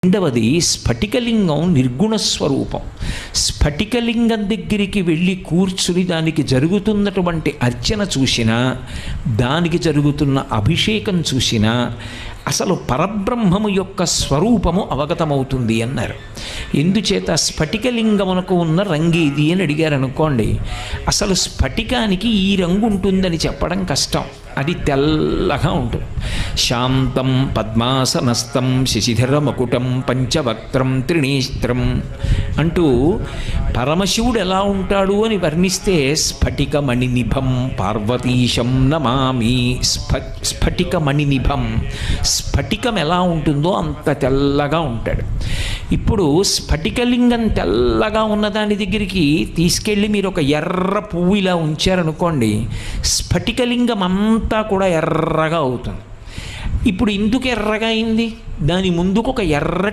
రెండవది స్ఫటికలింగం నిర్గుణ స్వరూపం. స్ఫటికలింగం దగ్గరికి వెళ్ళి కూర్చుని దానికి జరుగుతున్నటువంటి అర్చన చూసినా, దానికి జరుగుతున్న అభిషేకం చూసినా అసలు పరబ్రహ్మము యొక్క స్వరూపము అవగతమవుతుంది అన్నారు. ఎందుచేత స్ఫటికలింగమునకు ఉన్న రంగు ఇది అని అడిగారు అనుకోండి, అసలు స్ఫటికానికి ఈ రంగు ఉంటుందని చెప్పడం కష్టం. అది తెల్లగా ఉంటుంది. శాంతం పద్మాసనస్థం శశిధర మకుటం పంచవక్త్రం త్రినేత్రం అంటూ పరమశివుడు ఎలా ఉంటాడు అని వర్ణిస్తే స్ఫటికమణినిభం పార్వతీశం నమామి. స్ఫటికమణినిభం, స్ఫటికం ఎలా ఉంటుందో అంత తెల్లగా ఉంటాడు. ఇప్పుడు స్ఫటికలింగం తెల్లగా ఉన్నదాని దగ్గరికి తీసుకెళ్ళి మీరు ఒక ఎర్ర పువ్వు ఇలా ఉంచారనుకోండి, స్ఫటికలింగం అంతా కూడా ఎర్రగా అవుతుంది. ఇప్పుడు ఎందుకు ఎర్రగా అయింది? దాని ముందుకు ఒక ఎర్రటి